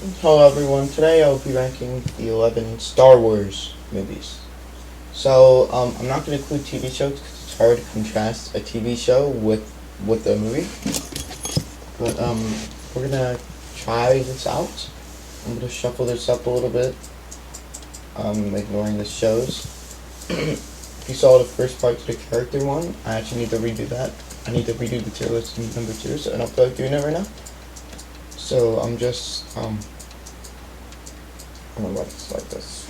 Hello everyone, today I'll be ranking the 11 Star Wars movies. So, I'm not going to include TV shows because it's hard to contrast a TV show with a movie. But, we're going to try this out. I'm going to shuffle this up a little bit, ignoring the shows. If you saw the first part to the character one, I actually need to redo that. I need to redo the tier list in number 2, so I don't feel like doing it right now. So, I'm just, I don't know why it's like this.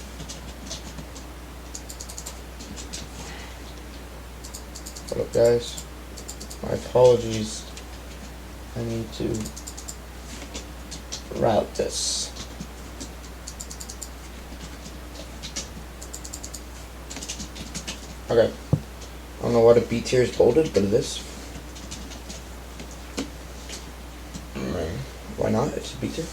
What up, guys? My apologies. I need to route this. Okay. I don't know why the B tier is bolded, but it is. Why not? It's a B tier.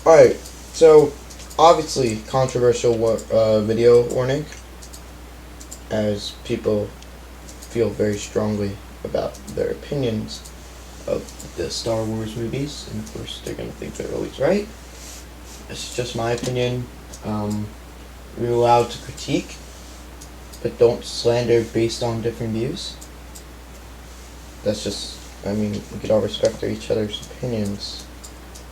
Alright, so obviously controversial video warning, as people feel very strongly about their opinions of the Star Wars movies, and of course they're going to think they're always right. It's just my opinion. You're allowed to critique, but don't slander based on different views. That's just, we could all respect each other's opinions.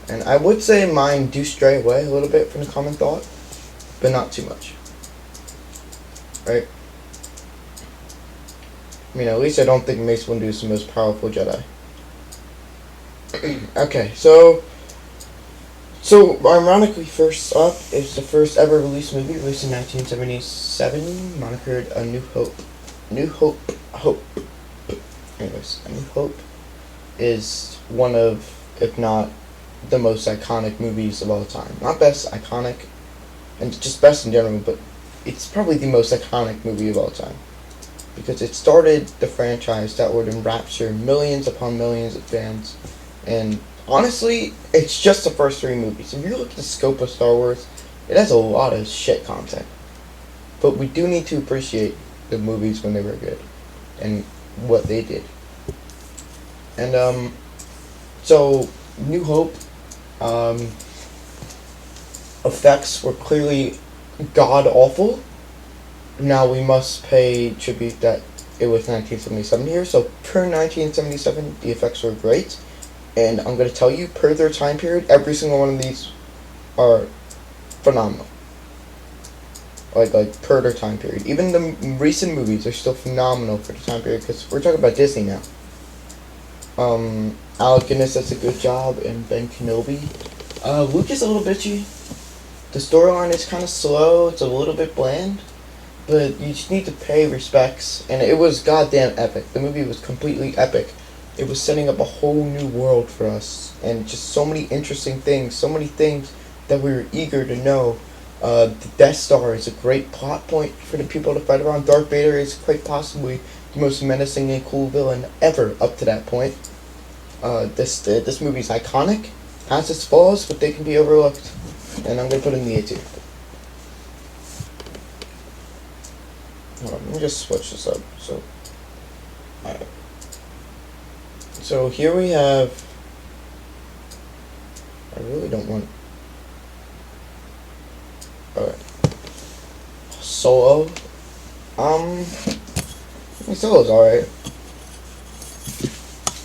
And I would say mine do stray away a little bit from the common thought, but not too much. Right? At least I don't think Mace Windu is the most powerful Jedi. Okay, so ironically, first up is the first ever released movie, released in 1977, monikered A New Hope. Anyways, A New Hope is one of, if not the most iconic movies of all time. Not best, iconic, and just best in general, but it's probably the most iconic movie of all time. Because it started the franchise that would enrapture millions upon millions of fans. And honestly, it's just the first 3 movies. If you look at the scope of Star Wars, it has a lot of shit content. But we do need to appreciate the movies when they were good, and what they did. And, so, New Hope, effects were clearly god-awful. Now we must pay tribute that it was 1977 here, so per 1977, the effects were great. And I'm going to tell you, per their time period, every single one of these are phenomenal. Like per their time period. Even the recent movies are still phenomenal for the time period, because we're talking about Disney now. Alec Guinness does a good job, and Ben Kenobi. Luke is a little bitchy. The storyline is kind of slow, it's a little bit bland, but you just need to pay respects, and it was goddamn epic. The movie was completely epic. It was setting up a whole new world for us, and just so many interesting things, so many things that we were eager to know. The Death Star is a great plot point for the people to fight around. Darth Vader is quite possibly the most menacing and cool villain ever up to that point. This movie's iconic, has its flaws, but they can be overlooked, and I'm going to put it in the A tier. Hold on, let me just switch this up. Alright. So here we have, I really don't want, alright, Solo. Solo's alright.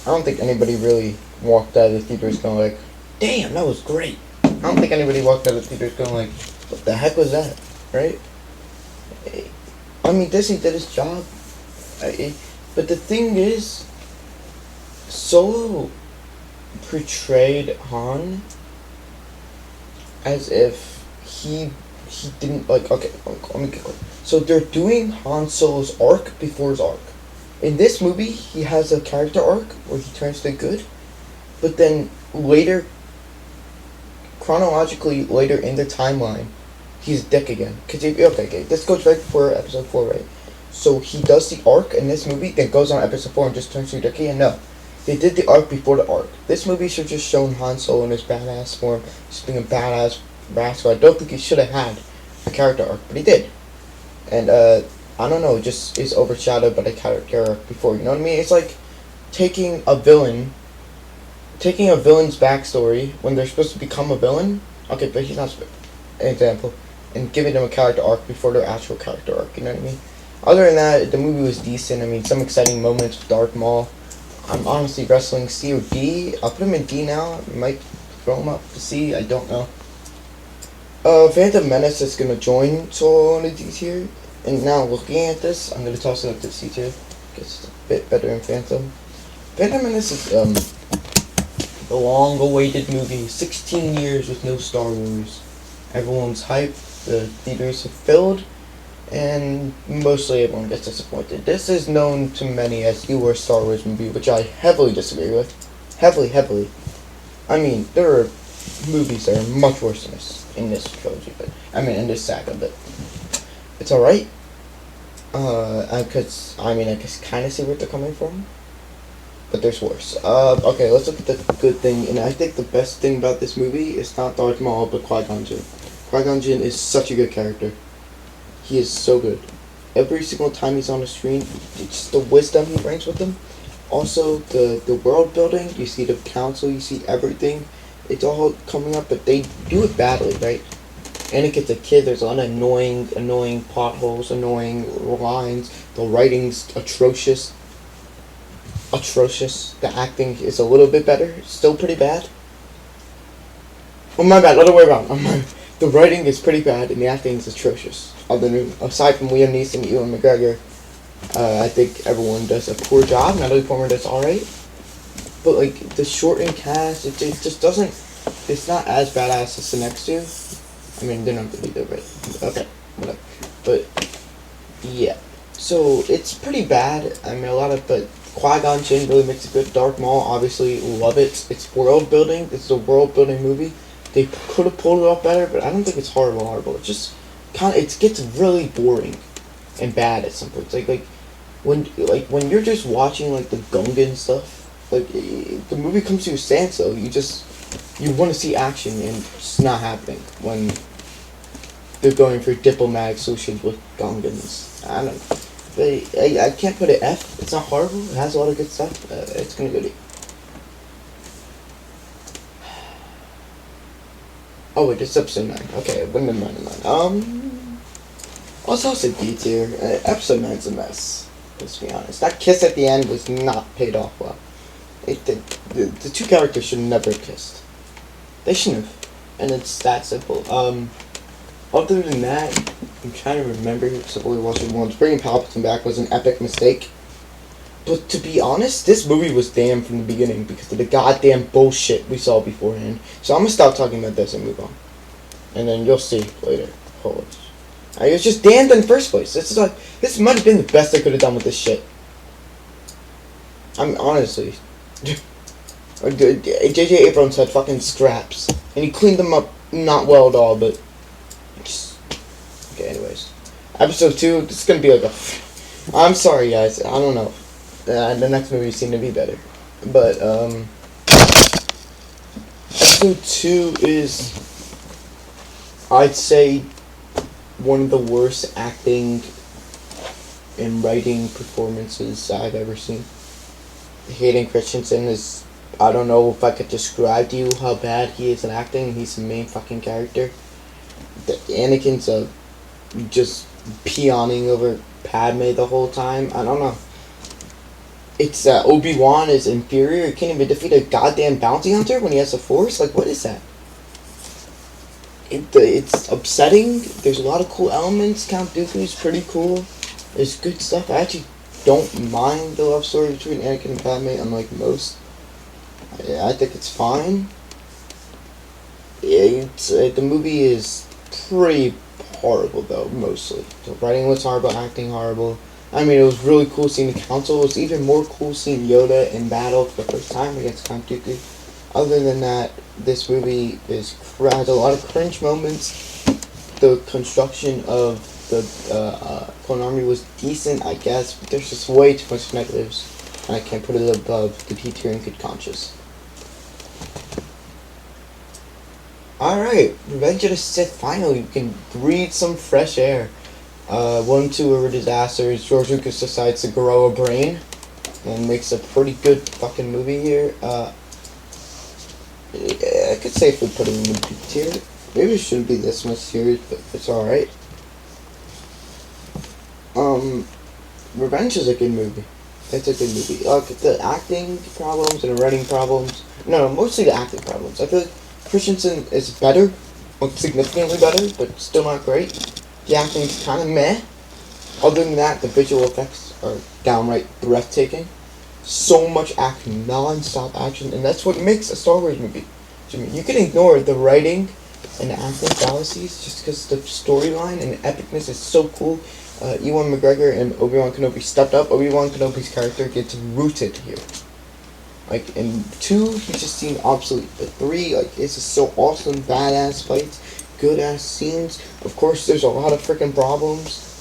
I don't think anybody really walked out of the theaters going like, damn, that was great. I don't think anybody walked out of the theaters going like, what the heck was that, right? Disney did his job. But the thing is, Solo portrayed Han as if he didn't, okay, let me get clear. So they're doing Han Solo's arc before his arc. In this movie, he has a character arc where he turns to good, but then later, chronologically later in the timeline, he's a dick again. Okay, this goes right before episode 4, right? So he does the arc in this movie, then goes on episode 4 and just turns to a dick again? No. They did the arc before the arc. This movie should have just shown Han Solo in his badass form, just being a badass rascal. I don't think he should have had a character arc, but he did. And, I don't know, just is overshadowed by the character arc before, you know what I mean? It's like taking a villain taking a villain's backstory when they're supposed to become a villain. Okay, but he's not an example, and giving them a character arc before their actual character arc. You know what I mean? Other than that, the movie was decent. I mean, some exciting moments with Darth Maul. I'm honestly wrestling C or D. I'll put him in D now. I might throw him up to C. I don't know. Phantom Menace is gonna join Solo on a D tier. And now looking at this, I'm gonna toss it up to C tier. Guess it's a bit better than Phantom. Phantom Menace is the long-awaited movie. 16 years with no Star Wars. Everyone's hyped. The theaters have filled. And mostly everyone gets disappointed. This is known to many as the worst Star Wars movie, which I heavily disagree with. Heavily. I mean, there are movies that are much worse than this in this trilogy, but in this saga, but it's alright. I can kind of see where they're coming from, but there's worse. Okay, let's look at the good thing, and I think the best thing about this movie is not Darth Maul, but Qui-Gon Jinn. Qui-Gon Jinn is such a good character. He is so good. Every single time he's on the screen, it's the wisdom he brings with him. Also, the world building, you see the council, you see everything. It's all coming up, but they do it badly, right? Anakin's a kid, there's a lot of annoying potholes, annoying lines. The writing's atrocious. The acting is a little bit better, still pretty bad. Oh, my bad, other way around. The writing is pretty bad, and the acting is atrocious. Aside from Liam Neeson and Ewan McGregor, I think everyone does a poor job. Natalie Portman does alright. But, like, the shortened cast, it just doesn't... It's not as badass as the next two. I mean, they're not good either, but... Okay, whatever. But, yeah. So, it's pretty bad. But Qui-Gon Jinn really makes it good. Darth Maul, obviously, love it. It's world building. It's a world building movie. They could have pulled it off better, but I don't think it's horrible. It's just... it gets really boring and bad at some points. When you're just watching like the Gungan stuff, like the movie comes to a standstill. You want to see action, and it's not happening when they're going for diplomatic solutions with Gungans. I don't know. I can't put it F. It's not horrible. It has a lot of good stuff. It's gonna go D. Oh wait, it's episode 9. Okay, when did 9. Also say D tier. Episode 9's a mess. Let's be honest. That kiss at the end was not paid off well. The two characters should never have kissed. They shouldn't have. And it's that simple. Other than that, I'm trying to remember because I've only watched it once. Bringing Palpatine back was an epic mistake. But to be honest, this movie was damned from the beginning because of the goddamn bullshit we saw beforehand. So I'm gonna stop talking about this and move on. And then you'll see later. Hold on. It was just damned in the first place. This might have been the best I could have done with this shit. Honestly. J.J. Abrams had fucking scraps. And he cleaned them up not well at all, but... Okay, anyways. Episode 2, this is gonna be like a... I'm sorry, guys. I don't know. The next movie seemed to be better. But, Episode 2 is... I'd say... one of the worst acting and writing performances I've ever seen. Hayden Christensen is... I don't know if I could describe to you how bad he is at acting. He's the main fucking character. Anakin's just peoning over Padme the whole time. I don't know. It's Obi-Wan is inferior. He can't even defeat a goddamn bounty hunter when he has a force. Like, what is that? It's upsetting. There's a lot of cool elements. Count Dooku's pretty cool. There's good stuff. I actually don't mind the love story between Anakin and Padme, unlike most. I think it's fine. The movie is pretty horrible, though, mostly. The writing was horrible, acting horrible. I mean, it was really cool seeing the Council. It was even more cool seeing Yoda in battle for the first time against Count Dooku. Other than that, this movie has a lot of cringe moments. The construction of the Clone Army was decent, I guess, but there's just way too much negatives, and I can't put it above the D tier in good conscience. Alright, Revenge of the Sith, finally, we can breathe some fresh air. 1 2 were disasters. George Lucas decides to grow a brain and makes a pretty good fucking movie here. I could safely put it in the B tier. Maybe it shouldn't be this much serious, but it's alright. Revenge is a good movie. It's a good movie. The acting problems and the writing problems. No, mostly the acting problems. I feel like Christensen is better, significantly better, but still not great. The acting's kind of meh. Other than that, the visual effects are downright breathtaking. So much action, non-stop action, and that's what makes a Star Wars movie. You can ignore the writing and the acting fallacies just because the storyline and the epicness is so cool. Ewan McGregor and Obi-Wan Kenobi stepped up. Obi-Wan Kenobi's character gets rooted here. Like, in 2, he just seemed obsolete. But 3, like, it's just so awesome, badass fights, good-ass scenes. Of course, there's a lot of freaking problems.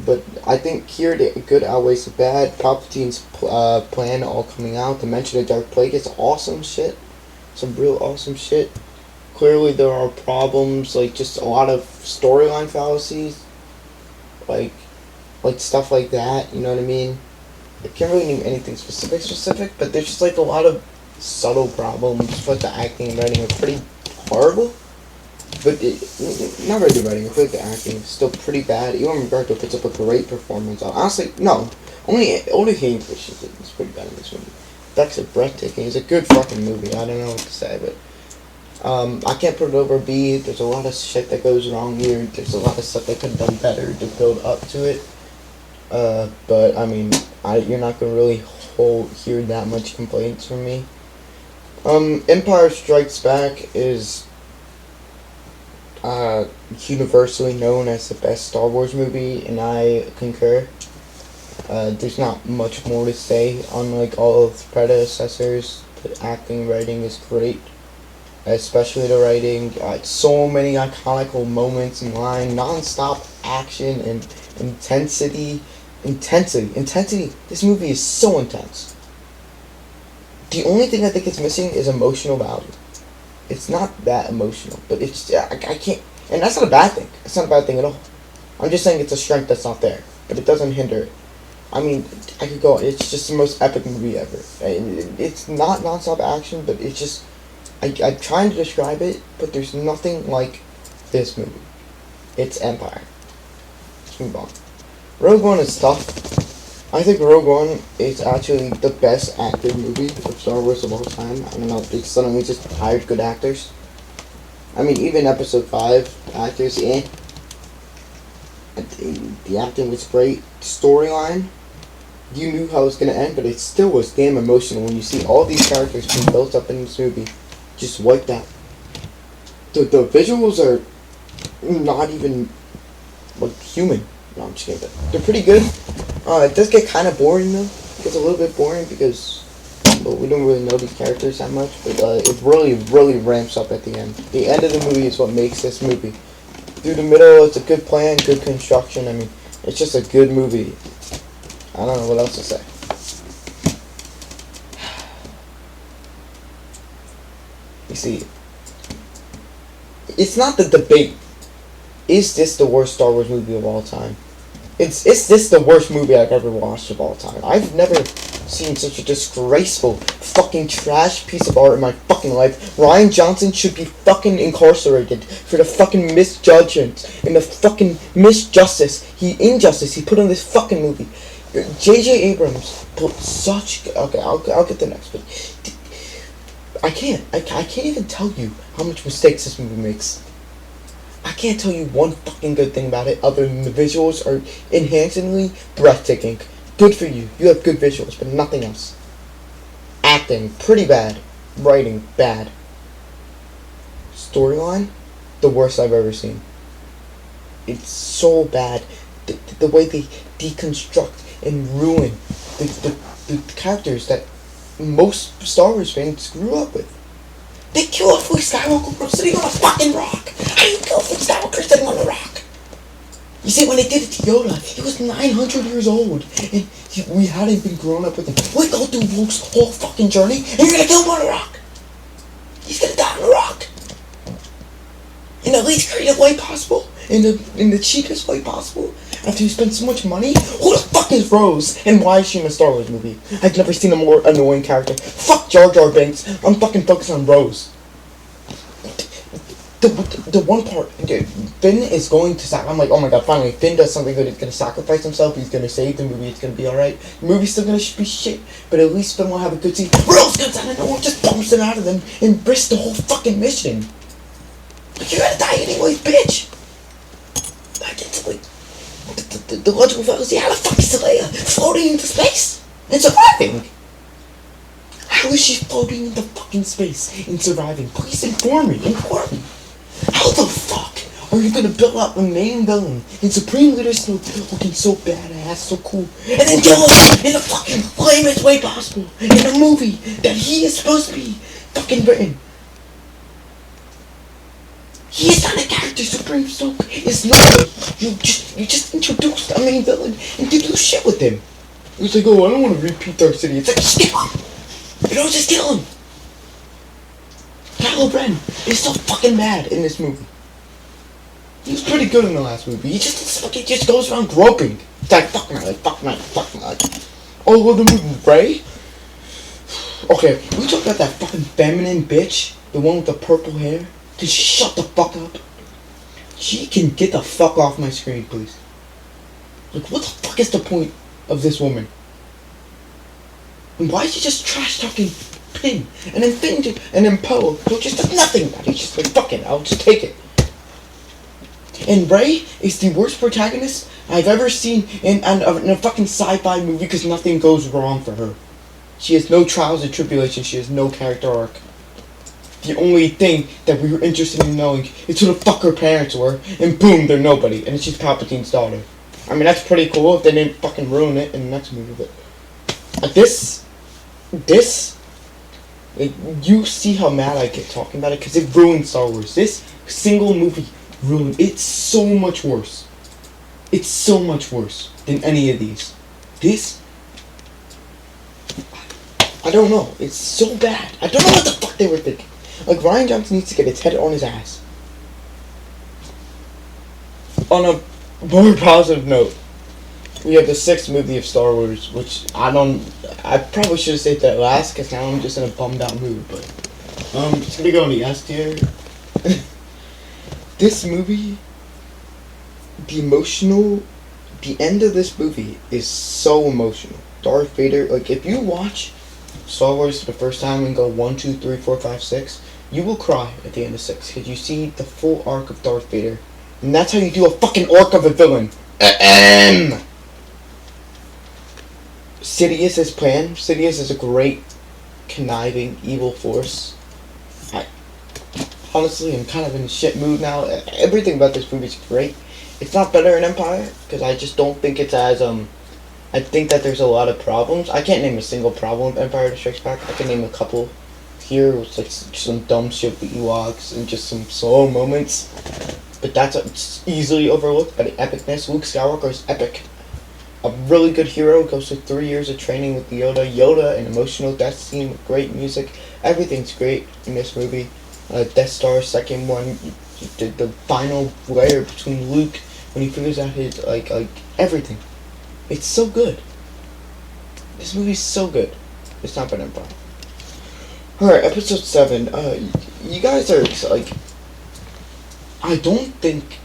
But I think here the good outweighs the bad. Palpatine's plan all coming out. The mention of Dark Plague is awesome shit. Some real awesome shit. Clearly there are problems, like just a lot of storyline fallacies. Like stuff like that, you know what I mean? I can't really name anything specific, but there's just like a lot of subtle problems. But the acting and writing are pretty horrible. But not very good writing. I feel like the acting is still pretty bad. Ewan McGregor puts up a great performance. Honestly, no. Only Hayden Christensen is pretty bad in this movie. That's breathtaking. It's a good fucking movie. I don't know what to say, but I can't put it over B. There's a lot of shit that goes wrong here. There's a lot of stuff they could have done better to build up to it. But I mean, you're not gonna really hear that much complaints from me. Empire Strikes Back is universally known as the best Star Wars movie, and I concur. There's not much more to say. Unlike all of its predecessors, the acting, writing is great. Especially the writing. So many iconic moments in line, non-stop action and intensity. This movie is so intense. The only thing I think it's missing is emotional value. It's not that emotional, but it's I can't, and that's not a bad thing. It's not a bad thing at all. I'm just saying it's a strength that's not there, but it doesn't hinder it. I mean, I could go. It's just the most epic movie ever. It's not non-stop action, but it's just I'm trying to describe it, but there's nothing like this movie. It's Empire. Let's move on. Rogue One is tough. I think Rogue One is actually the best acted movie of Star Wars of all time. I don't know, they suddenly just hired good actors. I mean, even Episode 5 actors, The acting was great. Storyline, you knew how it was going to end, but it still was damn emotional when you see all these characters being built up in this movie just wiped out. The visuals are not even like human. No, I'm just kidding, but they're pretty good. It does get kind of boring though. It gets a little bit boring because we don't really know these characters that much, but it really ramps up at the end. The end of the movie is what makes this movie. Through the middle, it's a good plan, good construction. I mean, it's just a good movie. I don't know what else to say. You see, it's not the debate. Is this the worst Star Wars movie of all time? Is this the worst movie I've ever watched of all time? I've never seen such a disgraceful fucking trash piece of art in my fucking life. Rian Johnson should be fucking incarcerated for the fucking misjudgment and the fucking injustice he put on this fucking movie. J.J. Abrams put such... Okay, I'll get the next, but... I can't even tell you how much mistakes this movie makes. I can't tell you one fucking good thing about it other than the visuals are enhancingly breathtaking. Good for you. You have good visuals, but nothing else. Acting, pretty bad. Writing, bad. Storyline, the worst I've ever seen. It's so bad. The way they deconstruct and ruin the characters that most Star Wars fans grew up with. They kill off Luke Skywalker sitting on a fucking rock. How do you kill Luke Skywalker sitting on a rock? You see, when they did it to Yoda, he was 900 years old, and we hadn't been grown up with him. We go through Luke's whole fucking journey, and you're gonna kill him on a rock. He's gonna die on a rock. In the least creative way possible, in the cheapest way possible. After you spend so much money, who the fuck is Rose, and why is she in a Star Wars movie? I've never seen a more annoying character. Fuck Jar Jar Binks. I'm fucking focused on Rose. the one part, dude, Finn is going to I'm like, oh my god, finally, Finn does something good. He's gonna sacrifice himself. He's gonna save the movie. It's gonna be alright. The movie's still gonna be shit, but at least Finn will have a good scene. Rose comes out of nowhere, just bumps it out of them, and risks the whole fucking mission. Like, you're gonna die anyways, bitch. Like, it's like the logical fallacy. How the fuck is Leia floating into space and surviving? How is she floating into fucking space and surviving? Please inform me. How the fuck are you gonna build up a main villain and Supreme Leader Snoke looking so badass, so cool, and then kill him in the fucking lamest way possible in a movie that he is supposed to be fucking written? He is not a character. Supreme Snoke is not. You just introduced a main villain and did do shit with him. It's like, oh, I don't want to repeat Dark City. It's like, just kill him. You don't just kill him. Kylo Ren is so fucking mad in this movie. He was pretty good in the last movie. He just goes around groping. It's like, fuck my. All over the movie, Rey? Okay, we talk about that fucking feminine bitch, the one with the purple hair. Can she shut the fuck up? She can get the fuck off my screen, please. Like, what the fuck is the point of this woman? And why is she just trash talking Finn? And then Finn and then Poe just does nothing about it. He's just like, fuck it, I'll just take it. And Rey is the worst protagonist I've ever seen in a fucking sci-fi movie because nothing goes wrong for her. She has no trials and tribulations. She has no character arc. The only thing that we were interested in knowing is who the fuck her parents were, and boom, they're nobody, and she's Palpatine's daughter. I mean, that's pretty cool if they didn't fucking ruin it in the next movie, but... Like, this... Like, you see how mad I get talking about it, because it ruined Star Wars. This single movie ruined... It's so much worse. It's so much worse than any of these. This... I don't know. It's so bad. I don't know what the fuck they were thinking. Like, Rian Johnson needs to get his head on his ass. On a more positive note, we have the 6th movie of Star Wars, which I probably should have saved that last, because now I'm just in a bummed out mood, but, it's gonna go in the S tier. This movie, the end of this movie is so emotional. Darth Vader, like, if you watch Star Wars for the first time and go 1, 2, 3, 4, 5, 6, you will cry at the end of 6 because you see the full arc of Darth Vader, and that's how you do a fucking arc of a villain. Sidious's plan. Sidious is a great, conniving, evil force. Honestly, I'm kind of in a shit mood now. Everything about this movie is great. It's not better in Empire because I just don't think it's as I think that there's a lot of problems. I can't name a single problem with Empire Strikes Back. I can name a couple. Here was like some dumb shit with the Ewoks and just some slow moments. But that's easily overlooked by the epicness. Luke Skywalker is epic. A really good hero, goes through 3 years of training with Yoda. Yoda, an emotional death scene with great music. Everything's great in this movie. Death Star, second one. The final layer between Luke when he figures out his, like everything. It's so good. This movie's so good. It's not been Empire. Alright, episode 7. You guys are, like... I don't think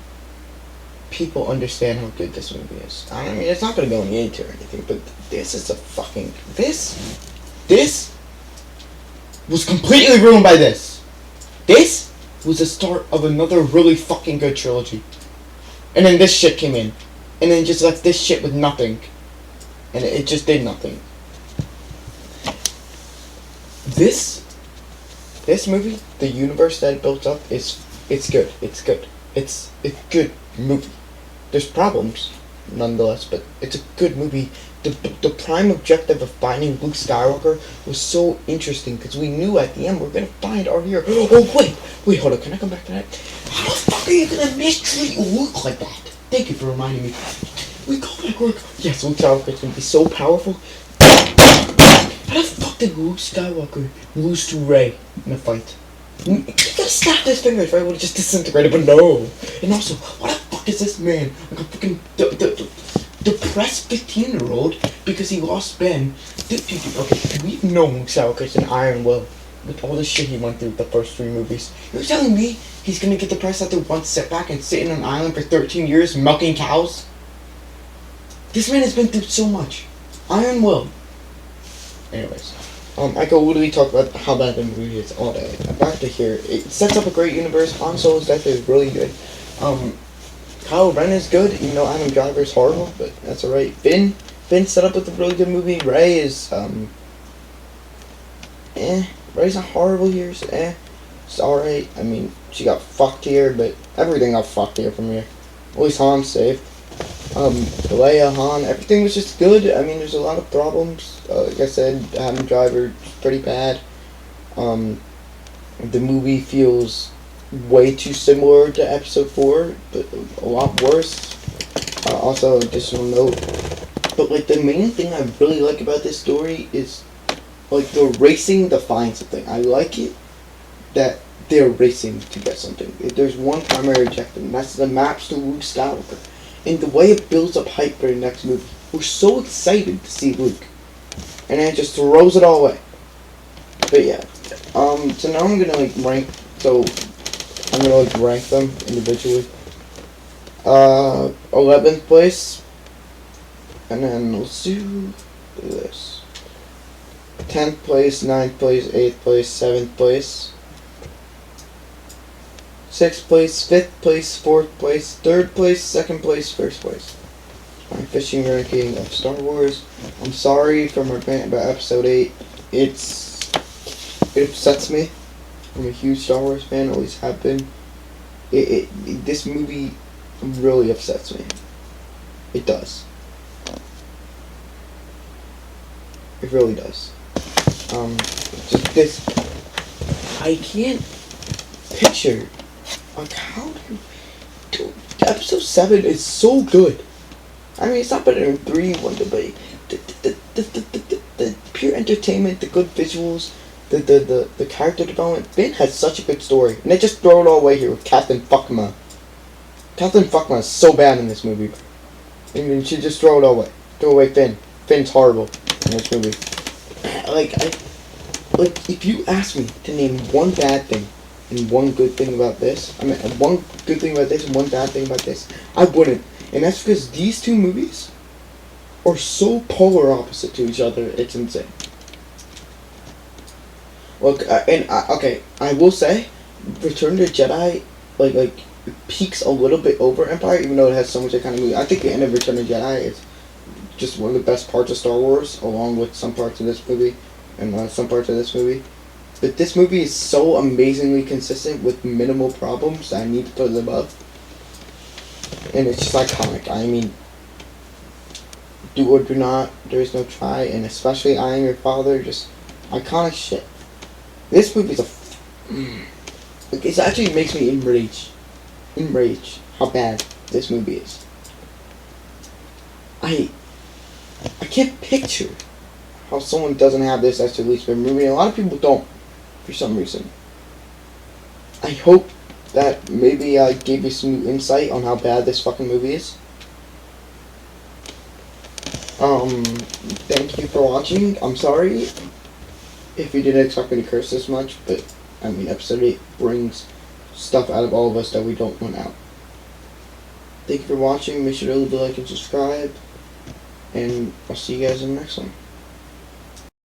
people understand how good this movie is. I mean, it's not gonna go in the A tier or anything, but this is a fucking... This was completely ruined by this. This was the start of another really fucking good trilogy. And then this shit came in. And then just left this shit with nothing. And it just did nothing. This movie, the universe that it built up, it's good. It's good. It's a good movie. There's problems, nonetheless, but it's a good movie. The prime objective of finding Luke Skywalker was so interesting, because we knew at the end we're going to find our hero. Oh, wait, hold on, can I come back to that? How the fuck are you going to mistreat Luke like that? Thank you for reminding me. We go backward. Yes, Luke Skywalker's gonna be so powerful. How the fuck did Luke Skywalker lose to Rey in a fight? He could have snapped his fingers, Rey would have just disintegrated, but no. And also, what the fuck is this man? Like a fucking depressed 15-year-old because he lost Ben. Okay, we've known Luke Skywalker's an iron will. with all the shit he went through with the first 3 movies. You're telling me he's gonna get depressed after one setback and sit in an island for 13 years milking cows? This man has been through so much. Iron Will. Anyways, I could literally talk about how bad the movie is all day. Back to here. It sets up a great universe. Han Solo's death is really good. Kylo Ren is good, even though Adam Driver is horrible, but that's alright. Finn set up with a really good movie. Rey is, Rey's not horrible here, so it's alright. I mean, she got fucked here, but everything got fucked here from here. At least Han's safe. Leia, Han, everything was just good. I mean, there's a lot of problems. Like I said, Adam Driver, pretty bad. The movie feels way too similar to Episode 4, but a lot worse. Also, additional note, but like the main thing I really like about this story is like the racing defines something. I like it that they're racing to get something. There's one primary objective, and that's the maps to Luke Skywalker. And the way it builds up hype for the next movie. We're so excited to see Luke. And then it just throws it all away. But yeah. So now I'm gonna like rank, so I'm gonna like rank them individually. 11th place. And then let's do this. 10th place, 9th place, 8th place, 7th place. 6th place, 5th place, 4th place, 3rd place, 2nd place, 1st place. My fishing ranking of Star Wars. I'm sorry for my rant about Episode 8. It upsets me. I'm a huge Star Wars fan, always have been. This movie really upsets me. It does. It really does. Just this. I can't picture. Like, how do you... Dude, Episode 7 is so good. I mean, it's not better than 3, one debate. The pure entertainment, the good visuals, the character development. Finn has such a good story. And they just throw it all away here with Captain Phasma. Captain Phasma is so bad in this movie. I mean, you should just throw it all away. Throw away Finn. Finn's horrible in this movie. Like, if you ask me to name one bad thing and one good thing about this, I mean, one good thing about this and one bad thing about this, I wouldn't. And that's because these two movies are so polar opposite to each other, it's insane. Look, okay, I will say, Return of the Jedi, like peaks a little bit over Empire, even though it has so much that kind of movie. I think the end of Return of the Jedi is just one of the best parts of Star Wars, along with some parts of this movie, and some parts of this movie. But this movie is so amazingly consistent with minimal problems that I need to put it above. And it's just iconic. I mean, do or do not, there is no try, and especially I Am Your Father, just iconic shit. This movie's it actually makes me enrage how bad this movie is. I can't picture how someone doesn't have this as their least favorite movie, and a lot of people don't, for some reason. I hope that maybe I gave you some insight on how bad this fucking movie is. Thank you for watching. I'm sorry if you didn't expect me to curse this much, but, I mean, Episode 8 brings stuff out of all of us that we don't want out. Thank you for watching. Make sure to leave a like and subscribe, and I'll see you guys in the next one.